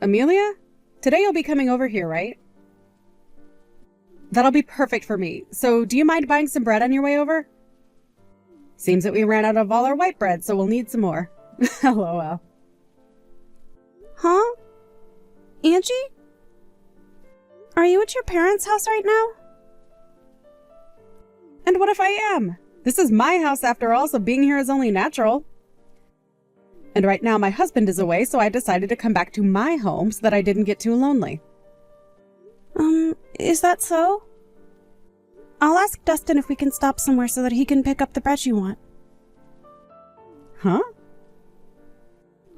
Amelia? Today you'll be coming over here, right? That'll be perfect for me. So, do you mind buying some bread on your way over? Seems that we ran out of all our white bread, so we'll need some more. LOL. Huh? Angie? Are you at your parents' house right now? And what if I am? This is my house after all, so being here is only natural. And right now my husband is away, so I decided to come back to my home so that I didn't get too lonely. Is that so? I'll ask Dustin if we can stop somewhere so that he can pick up the bread you want. Huh?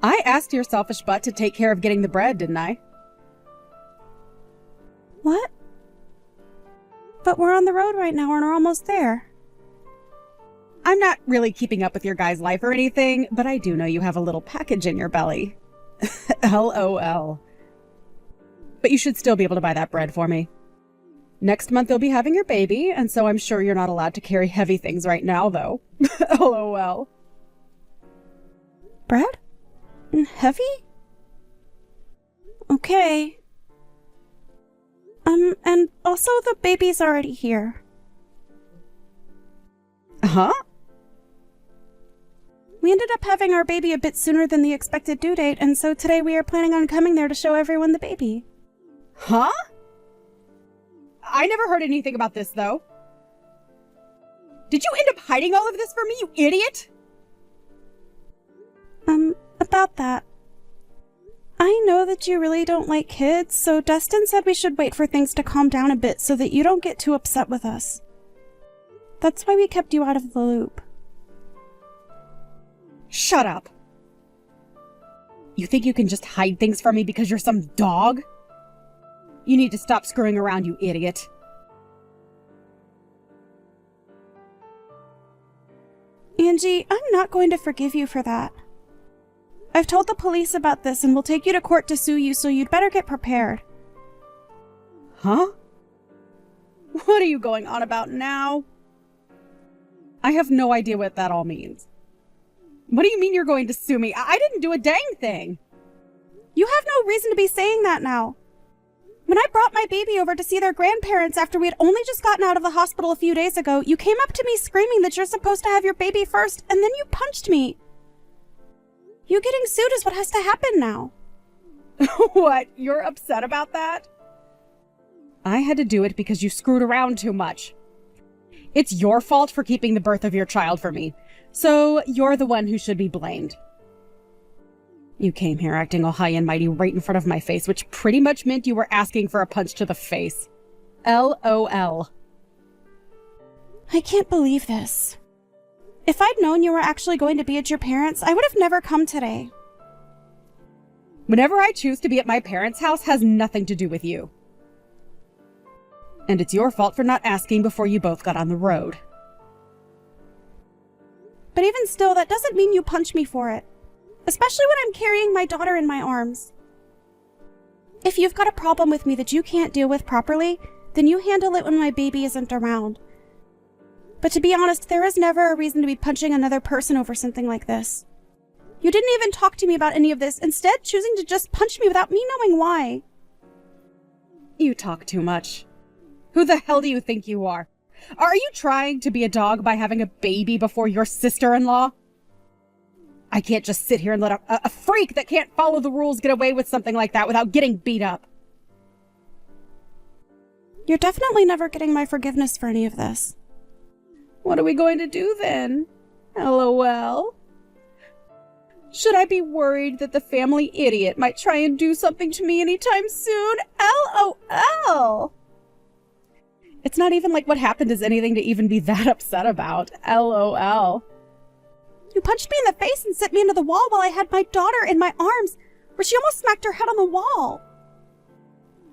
I asked your selfish butt to take care of getting the bread, didn't I? What? But we're on the road right now and we're almost there. I'm not really keeping up with your guy's life or anything, but I do know you have a little package in your belly. LOL. But you should still be able to buy that bread for me. Next month you'll be having your baby, and so I'm sure you're not allowed to carry heavy things right now, though. LOL. Bread? Heavy? Okay. And also the baby's already here. Huh? We ended up having our baby a bit sooner than the expected due date, and so today we are planning on coming there to show everyone the baby. Huh? I never heard anything about this, though. Did you end up hiding all of this from me, you idiot? About that. I know that you really don't like kids, so Dustin said we should wait for things to calm down a bit so that you don't get too upset with us. That's why we kept you out of the loop. Shut up. You think you can just hide things from me because you're some dog? You need to stop screwing around, you idiot. Angie, I'm not going to forgive you for that. I've told the police about this and will take you to court to sue you, so you'd better get prepared. Huh? What are you going on about now? I have no idea what that all means. What do you mean you're going to sue me? I didn't do a dang thing. You have no reason to be saying that now. When I brought my baby over to see their grandparents after we had only just gotten out of the hospital a few days ago, you came up to me screaming that you're supposed to have your baby first, and then you punched me. You getting sued is what has to happen now. What? You're upset about that? I had to do it because you screwed around too much. It's your fault for keeping the birth of your child from me, so you're the one who should be blamed. You came here acting all high and mighty right in front of my face, which pretty much meant you were asking for a punch to the face. LOL. I can't believe this. If I'd known you were actually going to be at your parents', I would have never come today. Whenever I choose to be at my parents' house has nothing to do with you. And it's your fault for not asking before you both got on the road. But even still, that doesn't mean you punch me for it. Especially when I'm carrying my daughter in my arms. If you've got a problem with me that you can't deal with properly, then you handle it when my baby isn't around. But to be honest, there is never a reason to be punching another person over something like this. You didn't even talk to me about any of this, instead choosing to just punch me without me knowing why. You talk too much. Who the hell do you think you are? Are you trying to be a dog by having a baby before your sister-in-law? I can't just sit here and let a freak that can't follow the rules get away with something like that without getting beat up. You're definitely never getting my forgiveness for any of this. What are we going to do then? LOL. Should I be worried that the family idiot might try and do something to me anytime soon? LOL. It's not even like what happened is anything to even be that upset about. LOL. You punched me in the face and sent me into the wall while I had my daughter in my arms, where she almost smacked her head on the wall.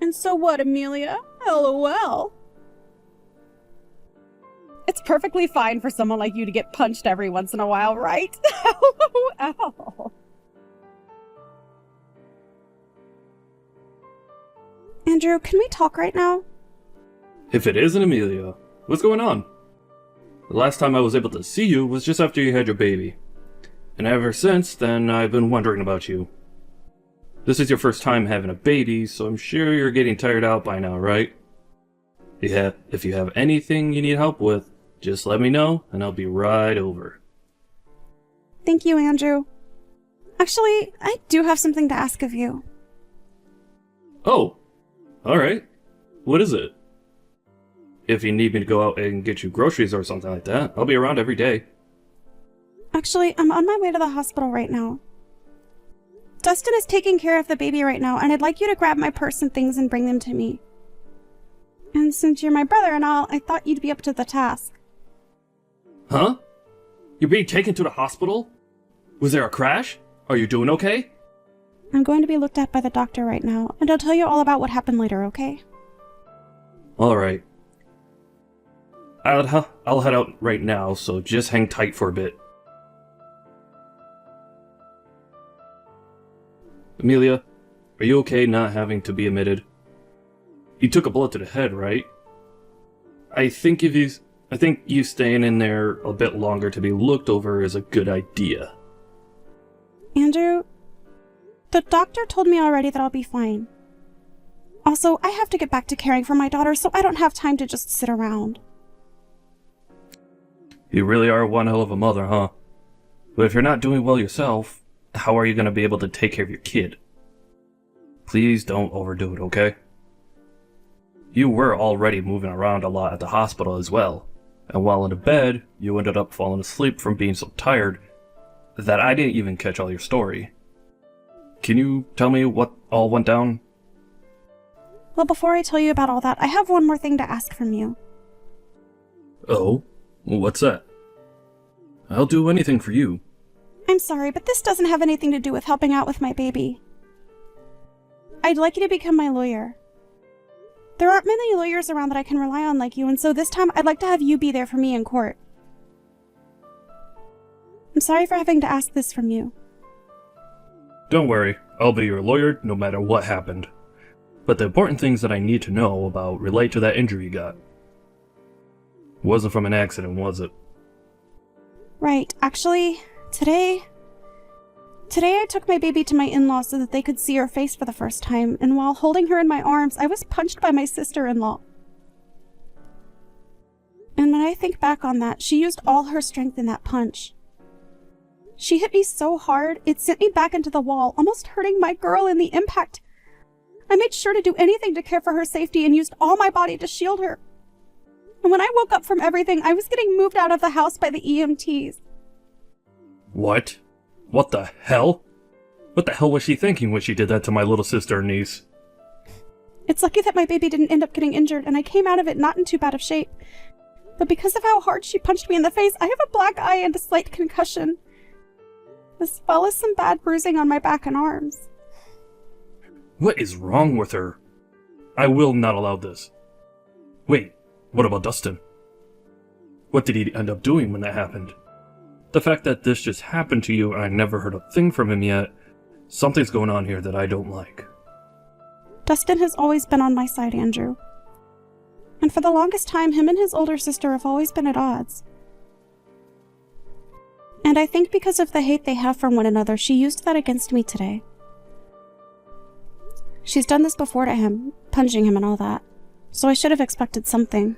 And so what, Amelia? LOL. It's perfectly fine for someone like you to get punched every once in a while, right? LOL. Andrew, can we talk right now? If it isn't Amelia, what's going on? The last time I was able to see you was just after you had your baby. And ever since then, I've been wondering about you. This is your first time having a baby, so I'm sure you're getting tired out by now, right? Yeah, if you have anything you need help with, just let me know, and I'll be right over. Thank you, Andrew. Actually, I do have something to ask of you. Oh, alright. What is it? If you need me to go out and get you groceries or something like that, I'll be around every day. Actually, I'm on my way to the hospital right now. Dustin is taking care of the baby right now, and I'd like you to grab my purse and things and bring them to me. And since you're my brother-in-law, I thought you'd be up to the task. Huh? You're being taken to the hospital? Was there a crash? Are you doing okay? I'm going to be looked at by the doctor right now, and I'll tell you all about what happened later, okay? Alright. I'll head out right now, so just hang tight for a bit. Amelia, are you okay not having to be admitted? You took a bullet to the head, right? I think you staying in there a bit longer to be looked over is a good idea. Andrew, the doctor told me already that I'll be fine. Also, I have to get back to caring for my daughter, so I don't have time to just sit around. You really are one hell of a mother, huh? But if you're not doing well yourself, how are you going to be able to take care of your kid? Please don't overdo it, okay? You were already moving around a lot at the hospital as well, and while in the bed, you ended up falling asleep from being so tired that I didn't even catch all your story. Can you tell me what all went down? Well, before I tell you about all that, I have one more thing to ask from you. Oh? What's that? I'll do anything for you. I'm sorry, but this doesn't have anything to do with helping out with my baby. I'd like you to become my lawyer. There aren't many lawyers around that I can rely on like you, and so this time I'd like to have you be there for me in court. I'm sorry for having to ask this from you. Don't worry, I'll be your lawyer no matter what happened. But the important things that I need to know about relate to that injury you got. Wasn't from an accident, was it? Right, actually, Today I took my baby to my in-laws so that they could see her face for the first time, and while holding her in my arms, I was punched by my sister-in-law. And when I think back on that, she used all her strength in that punch. She hit me so hard, it sent me back into the wall, almost hurting my girl in the impact. I made sure to do anything to care for her safety and used all my body to shield her. And when I woke up from everything, I was getting moved out of the house by the EMTs. What? What the hell? What the hell was she thinking when she did that to my little sister and niece? It's lucky that my baby didn't end up getting injured, and I came out of it not in too bad of shape. But because of how hard she punched me in the face, I have a black eye and a slight concussion, as well as some bad bruising on my back and arms. What is wrong with her? I will not allow this. Wait, what about Dustin? What did he end up doing when that happened? The fact that this just happened to you and I never heard a thing from him yet, something's going on here that I don't like. Dustin has always been on my side, Andrew. And for the longest time, him and his older sister have always been at odds. And I think because of the hate they have for one another, she used that against me today. She's done this before to him, punching him and all that, so I should have expected something.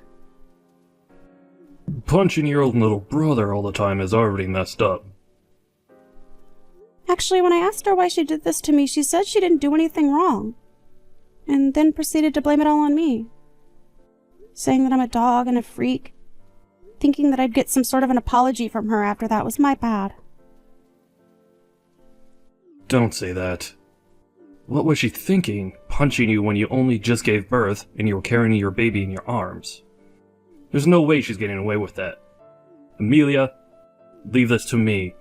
Punching your own little brother all the time is already messed up. Actually, when I asked her why she did this to me, she said she didn't do anything wrong, and then proceeded to blame it all on me, saying that I'm a dog and a freak, thinking that I'd get some sort of an apology from her after that was my bad. Don't say that. What was she thinking, punching you when you only just gave birth and you were carrying your baby in your arms? There's no way she's getting away with that. Amelia, leave this to me.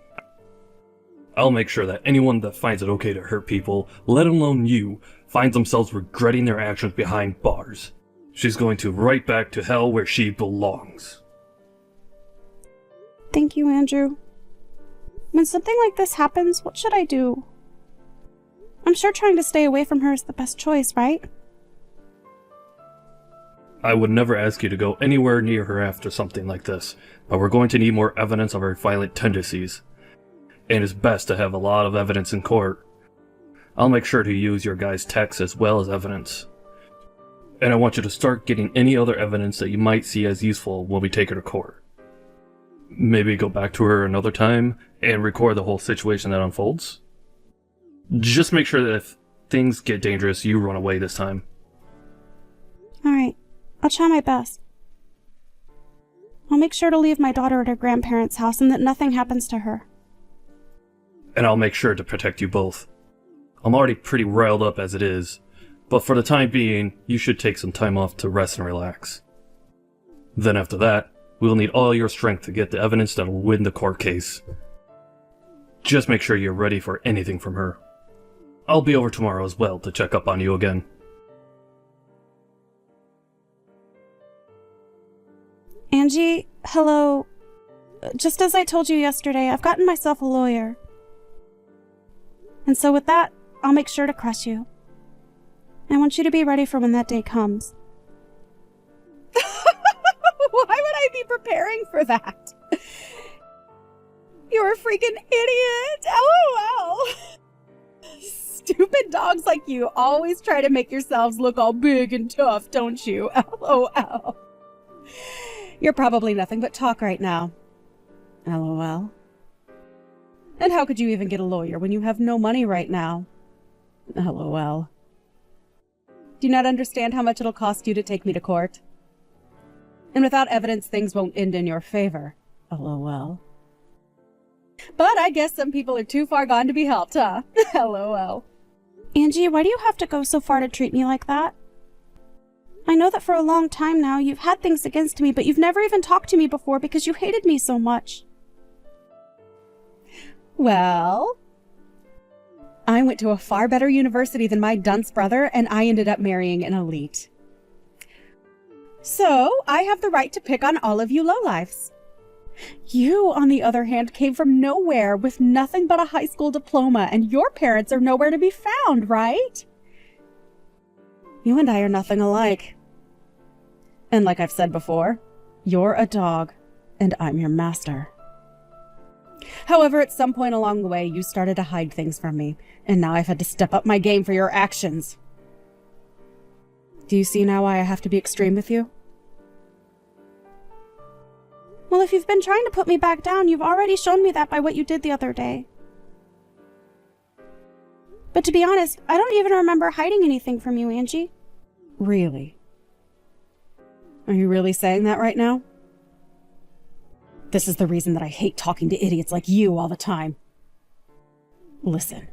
I'll make sure that anyone that finds it okay to hurt people, let alone you, finds themselves regretting their actions behind bars. She's going to right back to hell where she belongs. Thank you, Andrew. When something like this happens, what should I do? I'm sure trying to stay away from her is the best choice, right? I would never ask you to go anywhere near her after something like this, but we're going to need more evidence of her violent tendencies. And it's best to have a lot of evidence in court. I'll make sure to use your guys' texts as well as evidence. And I want you to start getting any other evidence that you might see as useful when we take her to court. Maybe go back to her another time and record the whole situation that unfolds. Just make sure that if things get dangerous, you run away this time. Alright, I'll try my best. I'll make sure to leave my daughter at her grandparents' house and that nothing happens to her. And I'll make sure to protect you both. I'm already pretty riled up as it is, but for the time being, you should take some time off to rest and relax. Then after that, we'll need all your strength to get the evidence that'll win the court case. Just make sure you're ready for anything from her. I'll be over tomorrow as well to check up on you again. Angie, hello. Just as I told you yesterday, I've gotten myself a lawyer. And so with that, I'll make sure to crush you. I want you to be ready for when that day comes. Why would I be preparing for that? You're a freaking idiot! LOL! Stupid dogs like you always try to make yourselves look all big and tough, don't you? LOL. You're probably nothing but talk right now. LOL. And how could you even get a lawyer when you have no money right now? LOL. Do you not understand how much it'll cost you to take me to court? And without evidence, things won't end in your favor. LOL. But I guess some people are too far gone to be helped, huh? LOL. Angie, why do you have to go so far to treat me like that? I know that for a long time now you've had things against me, but you've never even talked to me before because you hated me so much. Well, I went to a far better university than my dunce brother, and I ended up marrying an elite. So, I have the right to pick on all of you lowlifes. You, on the other hand, came from nowhere with nothing but a high school diploma, and your parents are nowhere to be found, right? You and I are nothing alike. And like I've said before, you're a dog, and I'm your master. However, at some point along the way, you started to hide things from me, and now I've had to step up my game for your actions. Do you see now why I have to be extreme with you? Well, if you've been trying to put me back down, you've already shown me that by what you did the other day. But to be honest, I don't even remember hiding anything from you, Angie. Really? Are you really saying that right now? This is the reason that I hate talking to idiots like you all the time. Listen,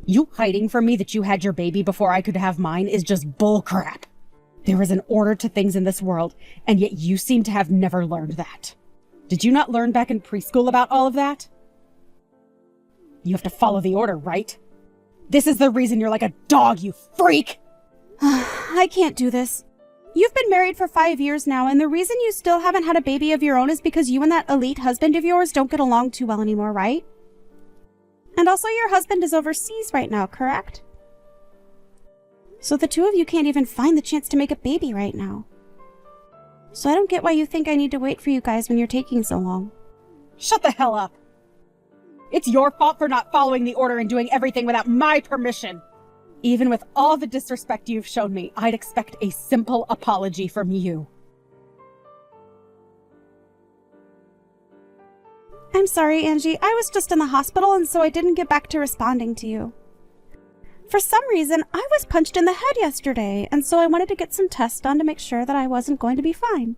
you hiding from me that you had your baby before I could have mine is just bullcrap. There is an order to things in this world, and yet you seem to have never learned that. Did you not learn back in preschool about all of that? You have to follow the order, right? This is the reason you're like a dog, you freak! I can't do this. You've been married for 5 years now, and the reason you still haven't had a baby of your own is because you and that elite husband of yours don't get along too well anymore, right? And also your husband is overseas right now, correct? So the two of you can't even find the chance to make a baby right now. So I don't get why you think I need to wait for you guys when you're taking so long. Shut the hell up! It's your fault for not following the order and doing everything without my permission! Even with all the disrespect you've shown me, I'd expect a simple apology from you. I'm sorry, Angie. I was just in the hospital, and so I didn't get back to responding to you. For some reason, I was punched in the head yesterday, and so I wanted to get some tests done to make sure that I wasn't going to be fine.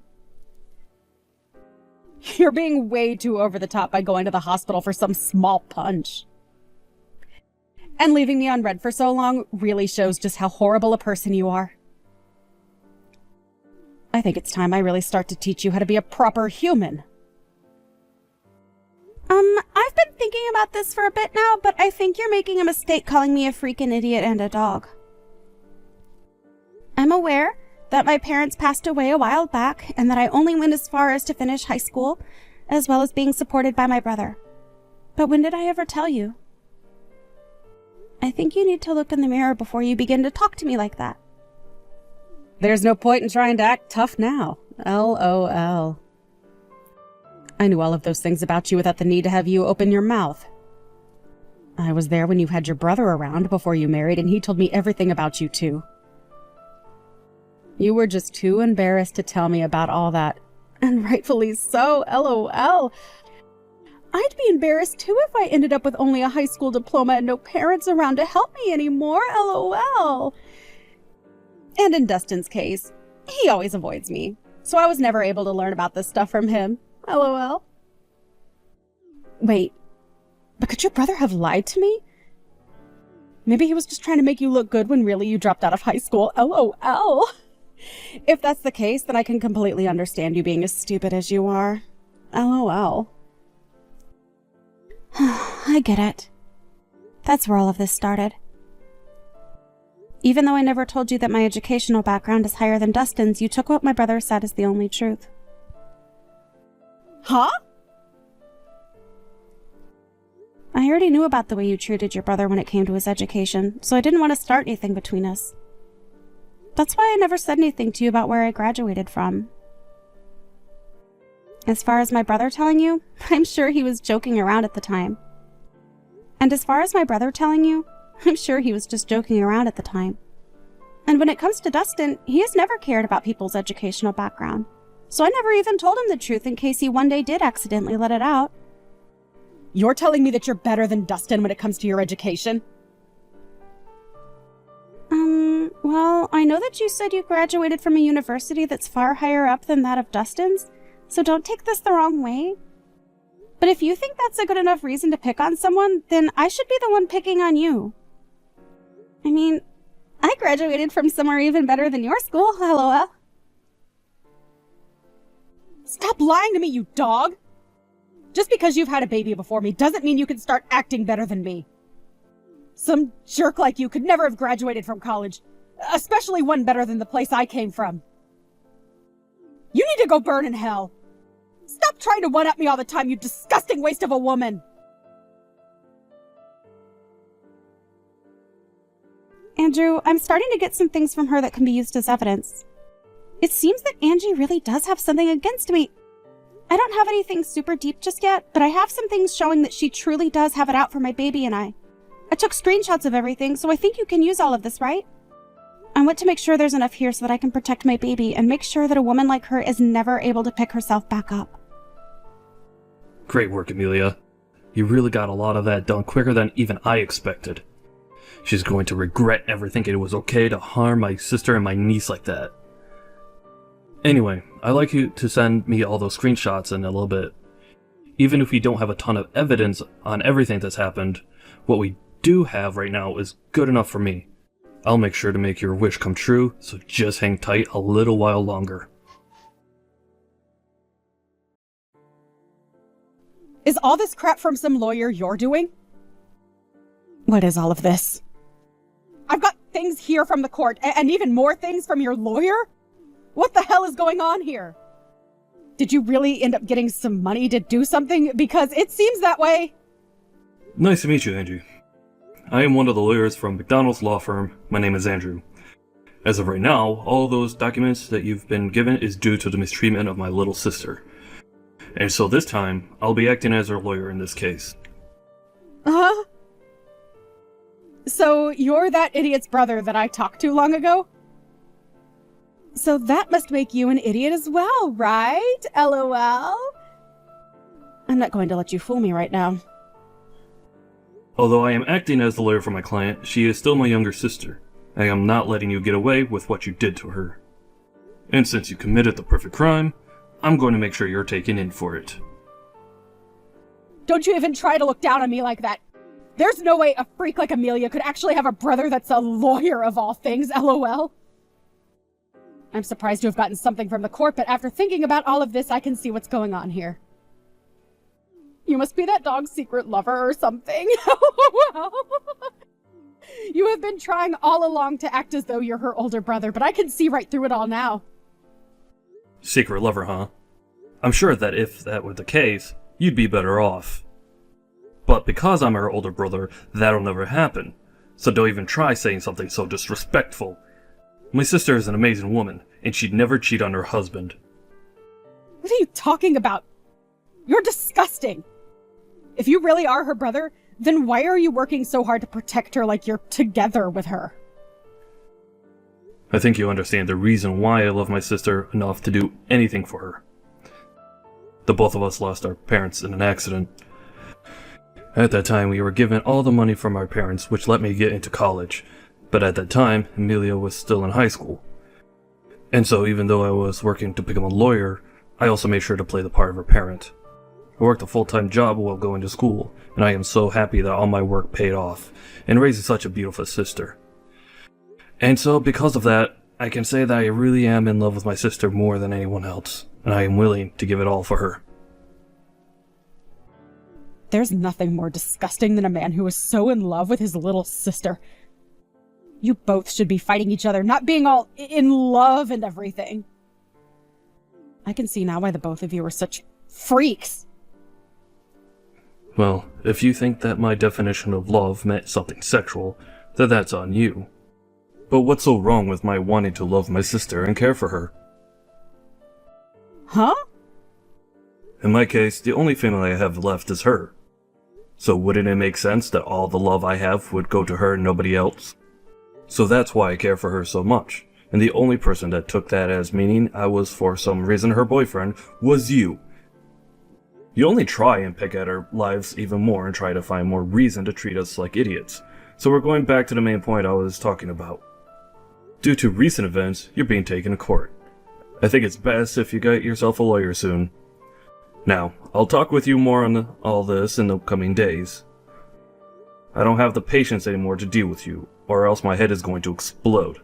You're being way too over the top by going to the hospital for some small punch. And leaving me on red for so long really shows just how horrible a person you are. I think it's time I really start to teach you how to be a proper human. I've been thinking about this for a bit now, but I think you're making a mistake calling me a freaking idiot and a dog. I'm aware that my parents passed away a while back, and that I only went as far as to finish high school, as well as being supported by my brother. But when did I ever tell you? I think you need to look in the mirror before you begin to talk to me like that. There's no point in trying to act tough now. LOL. I knew all of those things about you without the need to have you open your mouth. I was there when you had your brother around before you married, and he told me everything about you too. You were just too embarrassed to tell me about all that. And rightfully so, LOL. I'd be embarrassed too if I ended up with only a high school diploma and no parents around to help me anymore, LOL. And in Dustin's case, he always avoids me, so I was never able to learn about this stuff from him, LOL. Wait, but could your brother have lied to me? Maybe he was just trying to make you look good when really you dropped out of high school, LOL. If that's the case, then I can completely understand you being as stupid as you are. LOL. I get it. That's where all of this started. Even though I never told you that my educational background is higher than Dustin's, you took what my brother said as the only truth. Huh? I already knew about the way you treated your brother when it came to his education, so I didn't want to start anything between us. That's why I never said anything to you about where I graduated from. As far as my brother telling you, I'm sure he was joking around at the time. And as far as my brother telling you, I'm sure he was just joking around at the time. And when it comes to Dustin, he has never cared about people's educational background. So I never even told him the truth in case he one day did accidentally let it out. You're telling me that you're better than Dustin when it comes to your education? Well, I know that you said you graduated from a university that's far higher up than that of Dustin's, so don't take this the wrong way. But if you think that's a good enough reason to pick on someone, then I should be the one picking on you. I mean, I graduated from somewhere even better than your school, LOL. Stop lying to me, you dog! Just because you've had a baby before me doesn't mean you can start acting better than me. Some jerk like you could never have graduated from college, especially one better than the place I came from. You need to go burn in hell. Stop trying to one-up me all the time, you disgusting waste of a woman. Andrew, I'm starting to get some things from her that can be used as evidence. It seems that Angie really does have something against me. I don't have anything super deep just yet, but I have some things showing that she truly does have it out for my baby and I. I took screenshots of everything, so I think you can use all of this, right? I want to make sure there's enough here so that I can protect my baby and make sure that a woman like her is never able to pick herself back up. Great work, Amelia. You really got a lot of that done quicker than even I expected. She's going to regret ever thinking it was okay to harm my sister and my niece like that. Anyway, I'd like you to send me all those screenshots in a little bit. Even if we don't have a ton of evidence on everything that's happened, what we do have right now is good enough for me. I'll make sure to make your wish come true, so just hang tight a little while longer. Is all this crap from some lawyer you're doing? What is all of this? I've got things here from the court, and even more things from your lawyer? What the hell is going on here? Did you really end up getting some money to do something? Because it seems that way. Nice to meet you, Angie. I am one of the lawyers from McDonald's law firm. My name is Andrew. As of right now, all those documents that you've been given is due to the mistreatment of my little sister. And so this time, I'll be acting as her lawyer in this case. Uh-huh. So you're that idiot's brother that I talked to long ago? So that must make you an idiot as well, right? LOL? I'm not going to let you fool me right now. Although I am acting as the lawyer for my client, she is still my younger sister. I am not letting you get away with what you did to her. And since you committed the perfect crime, I'm going to make sure you're taken in for it. Don't you even try to look down on me like that. There's no way a freak like Amelia could actually have a brother that's a lawyer of all things, LOL. I'm surprised to have gotten something from the court, but after thinking about all of this, I can see what's going on here. You must be that dog's secret lover or something. You have been trying all along to act as though you're her older brother, but I can see right through it all now. Secret lover, huh? I'm sure that if that were the case, you'd be better off. But because I'm her older brother, that'll never happen. So don't even try saying something so disrespectful. My sister is an amazing woman, and she'd never cheat on her husband. What are you talking about? You're disgusting. If you really are her brother, Then why are you working so hard to protect her like you're together with her? I think you understand the reason why I love my sister enough to do anything for her. The both of us lost our parents in an accident. At that time, we were given all the money from our parents, which let me get into college. But at that time, Amelia was still in high school. And so even though I was working to become a lawyer, I also made sure to play the part of her parent. I worked a full-time job while going to school, and I am so happy that all my work paid off, in raising such a beautiful sister. And so, because of that, I can say that I really am in love with my sister more than anyone else, and I am willing to give it all for her. There's nothing more disgusting than a man who is so in love with his little sister. You both should be fighting each other, not being all in love and everything. I can see now why the both of you are such freaks. Well, if you think that my definition of love meant something sexual, then that's on you. But what's so wrong with my wanting to love my sister and care for her? Huh? In my case, the only family I have left is her. So wouldn't it make sense that all the love I have would go to her and nobody else? So that's why I care for her so much. And the only person that took that as meaning I was for some reason her boyfriend was you. You only try and pick at our lives even more and try to find more reason to treat us like idiots. So we're going back to the main point I was talking about. Due to recent events, you're being taken to court. I think it's best if you get yourself a lawyer soon. Now, I'll talk with you more on all this in the coming days. I don't have the patience anymore to deal with you, or else my head is going to explode.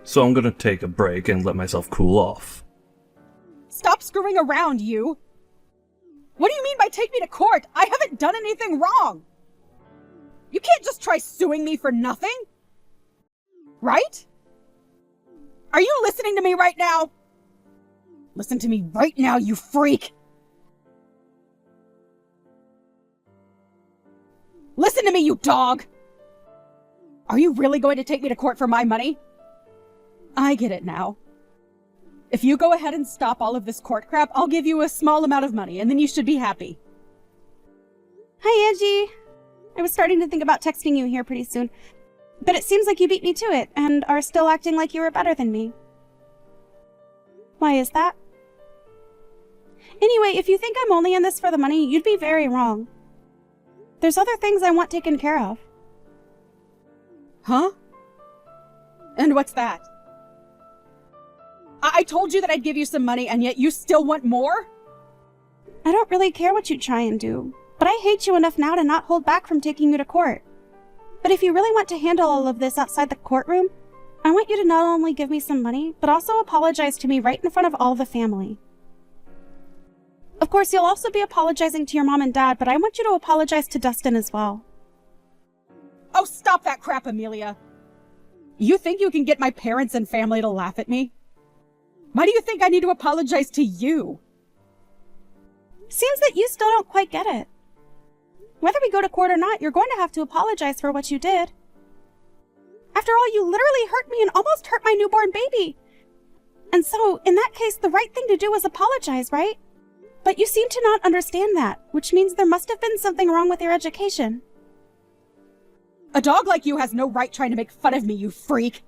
So I'm gonna take a break and let myself cool off. Stop screwing around, you! What do you mean by take me to court? I haven't done anything wrong! You can't just try suing me for nothing! Right? Are you listening to me right now? Listen to me right now, you freak! Listen to me, you dog! Are you really going to take me to court for my money? I get it now. If you go ahead and stop all of this court crap, I'll give you a small amount of money, and then you should be happy. Hi, Angie. I was starting to think about texting you here pretty soon, but it seems like you beat me to it and are still acting like you were better than me. Why is that? Anyway, if you think I'm only in this for the money, you'd be very wrong. There's other things I want taken care of. Huh? And what's that? I told you that I'd give you some money, and yet you still want more? I don't really care what you try and do, but I hate you enough now to not hold back from taking you to court. But if you really want to handle all of this outside the courtroom, I want you to not only give me some money, but also apologize to me right in front of all the family. Of course, you'll also be apologizing to your mom and dad, but I want you to apologize to Dustin as well. Oh, stop that crap, Amelia! You think you can get my parents and family to laugh at me? Why do you think I need to apologize to you? Seems that you still don't quite get it. Whether we go to court or not, you're going to have to apologize for what you did. After all, you literally hurt me and almost hurt my newborn baby. And so, in that case, the right thing to do is apologize, right? But you seem to not understand that, which means there must have been something wrong with your education. A dog like you has no right trying to make fun of me, you freak!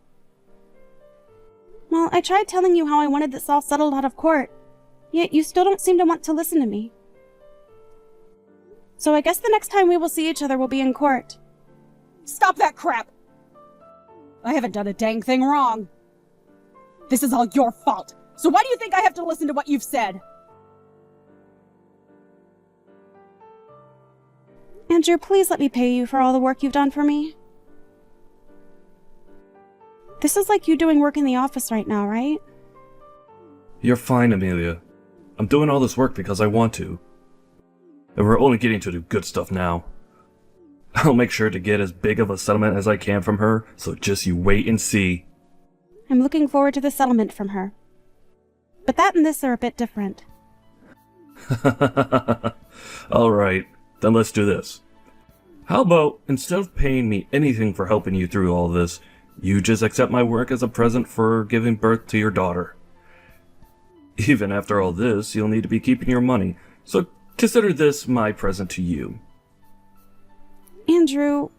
Well, I tried telling you how I wanted this all settled out of court, yet you still don't seem to want to listen to me. So I guess the next time we will see each other will be in court. Stop that crap! I haven't done a dang thing wrong. This is all your fault, so why do you think I have to listen to what you've said? Andrew, please let me pay you for all the work you've done for me. This is like you doing work in the office right now, right? You're fine, Amelia. I'm doing all this work because I want to. And we're only getting to the good stuff now. I'll make sure to get as big of a settlement as I can from her, so just you wait and see. I'm looking forward to the settlement from her. But that and this are a bit different. Alright, then let's do this. How about, instead of paying me anything for helping you through all this, you just accept my work as a present for giving birth to your daughter. Even after all this, you'll need to be keeping your money, so consider this my present to you. Andrew,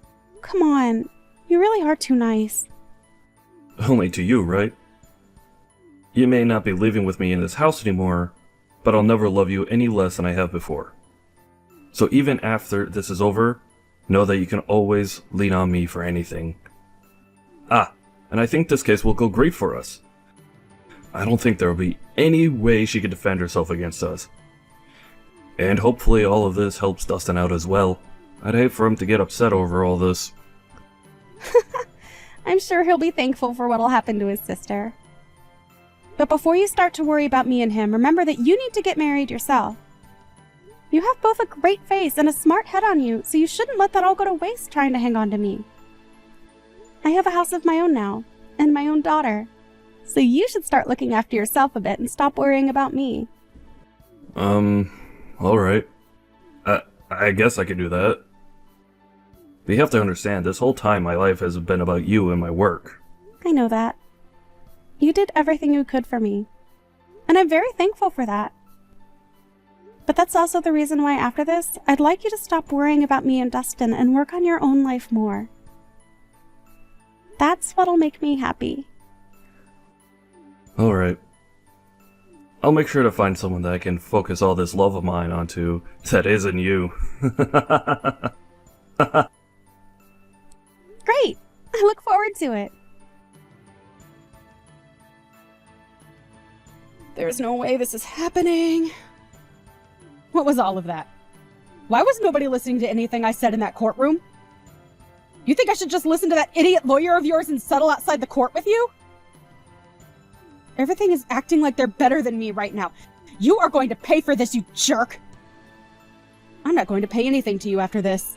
come on. You really are too nice. Only to you, right? You may not be living with me in this house anymore, but I'll never love you any less than I have before. So even after this is over, know that you can always lean on me for anything. Ah, and I think this case will go great for us. I don't think there will be any way she could defend herself against us. And hopefully all of this helps Dustin out as well. I'd hate for him to get upset over all this. I'm sure he'll be thankful for what'll happen to his sister. But before you start to worry about me and him, remember that you need to get married yourself. You have both a great face and a smart head on you, so you shouldn't let that all go to waste trying to hang on to me. I have a house of my own now, and my own daughter. So you should start looking after yourself a bit and stop worrying about me. Alright. I guess I could do that. But you have to understand, this whole time my life has been about you and my work. I know that. You did everything you could for me. And I'm very thankful for that. But that's also the reason why after this, I'd like you to stop worrying about me and Dustin and work on your own life more. That's what'll make me happy. Alright. I'll make sure to find someone that I can focus all this love of mine onto that isn't you. Great! I look forward to it. There's no way this is happening. What was all of that? Why was nobody listening to anything I said in that courtroom? You think I should just listen to that idiot lawyer of yours and settle outside the court with you? Everything is acting like they're better than me right now. You are going to pay for this, you jerk! I'm not going to pay anything to you after this.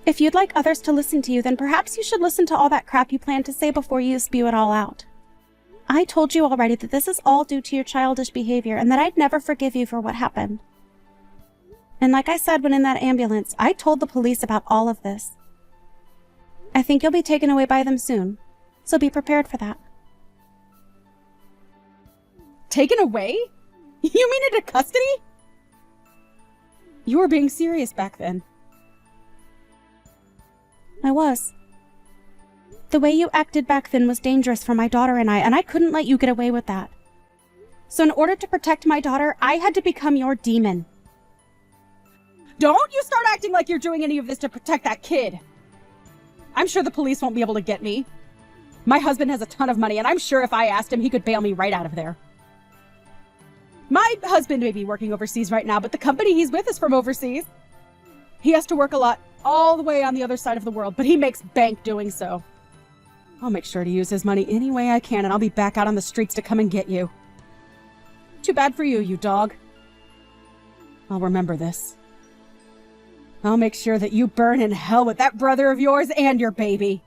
If you'd like others to listen to you, then perhaps you should listen to all that crap you planned to say before you spew it all out. I told you already that this is all due to your childish behavior and that I'd never forgive you for what happened. And like I said when in that ambulance, I told the police about all of this. I think you'll be taken away by them soon, so be prepared for that. Taken away? You mean into custody? You were being serious back then. I was. The way you acted back then was dangerous for my daughter and I couldn't let you get away with that. So in order to protect my daughter, I had to become your demon. Don't you start acting like you're doing any of this to protect that kid. I'm sure the police won't be able to get me. My husband has a ton of money, and I'm sure if I asked him, he could bail me right out of there. My husband may be working overseas right now, but the company he's with is from overseas. He has to work a lot all the way on the other side of the world, but he makes bank doing so. I'll make sure to use his money any way I can, and I'll be back out on the streets to come and get you. Too bad for you, you dog. I'll remember this. I'll make sure that you burn in hell with that brother of yours and your baby.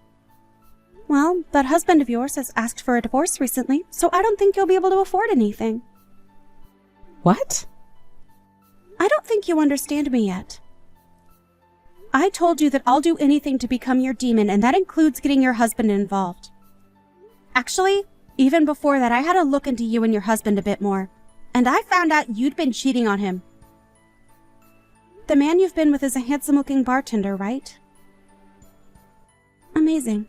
Well, that husband of yours has asked for a divorce recently, so I don't think you'll be able to afford anything. What? I don't think you understand me yet. I told you that I'll do anything to become your demon, and that includes getting your husband involved. Actually, even before that, I had a look into you and your husband a bit more, and I found out you'd been cheating on him. The man you've been with is a handsome-looking bartender, right? Amazing.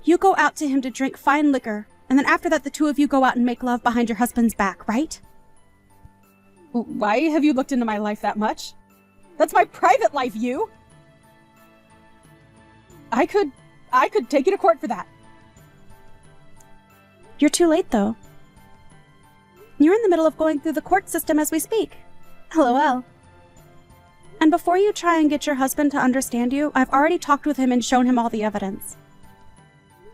You go out to him to drink fine liquor, and then after that the two of you go out and make love behind your husband's back, right? Why have you looked into my life that much? That's my private life, you! I could take you to court for that. You're too late, though. You're in the middle of going through the court system as we speak. LOL. And before you try and get your husband to understand you, I've already talked with him and shown him all the evidence.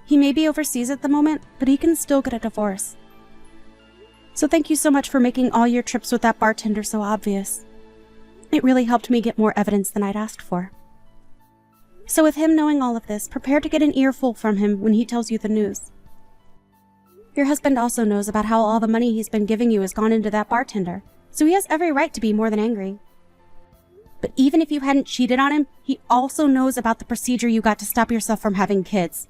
He may be overseas at the moment, but he can still get a divorce. So thank you so much for making all your trips with that bartender so obvious. It really helped me get more evidence than I'd asked for. So with him knowing all of this, prepare to get an earful from him when he tells you the news. Your husband also knows about how all the money he's been giving you has gone into that bartender, so he has every right to be more than angry. But even if you hadn't cheated on him, he also knows about the procedure you got to stop yourself from having kids.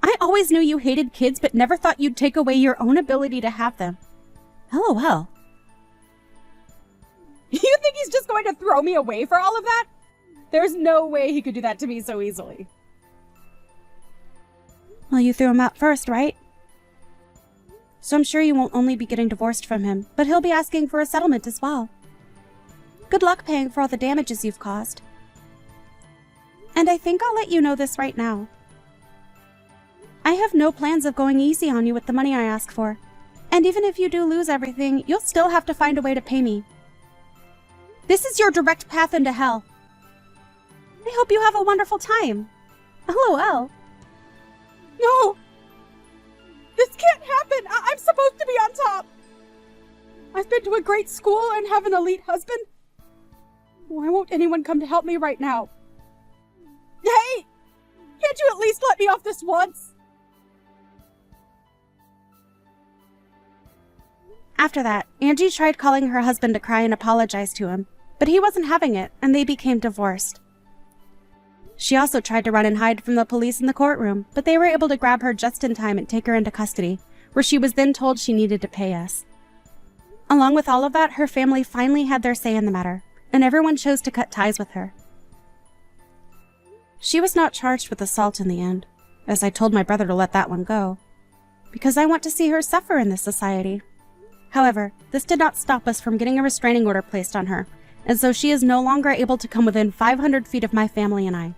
I always knew you hated kids, but never thought you'd take away your own ability to have them. LOL. You think he's just going to throw me away for all of that? There's no way he could do that to me so easily. Well, you threw him out first, right? So I'm sure you won't only be getting divorced from him, but he'll be asking for a settlement as well. Good luck paying for all the damages you've caused. And I think I'll let you know this right now. I have no plans of going easy on you with the money I ask for. And even if you do lose everything, you'll still have to find a way to pay me. This is your direct path into hell. I hope you have a wonderful time. LOL. No! This can't happen! I'm supposed to be on top! I've been to a great school and have an elite husband. Why won't anyone come to help me right now? Hey! Can't you at least let me off this once? After that, Angie tried calling her husband to cry and apologize to him, but he wasn't having it, and they became divorced. She also tried to run and hide from the police in the courtroom, but they were able to grab her just in time and take her into custody, where she was then told she needed to pay us. Along with all of that, her family finally had their say in the matter, and everyone chose to cut ties with her. She was not charged with assault in the end, as I told my brother to let that one go, because I want to see her suffer in this society. However, this did not stop us from getting a restraining order placed on her, and so she is no longer able to come within 500 feet of my family and I.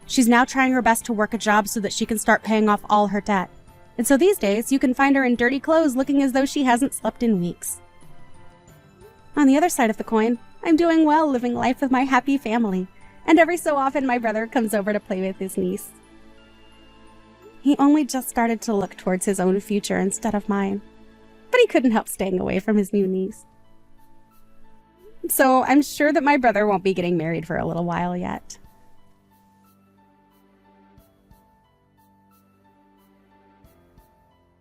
She's now trying her best to work a job so that she can start paying off all her debt, and so these days you can find her in dirty clothes looking as though she hasn't slept in weeks. On the other side of the coin, I'm doing well living life with my happy family, and every so often my brother comes over to play with his niece. He only just started to look towards his own future instead of mine, but he couldn't help staying away from his new niece. So I'm sure that my brother won't be getting married for a little while yet.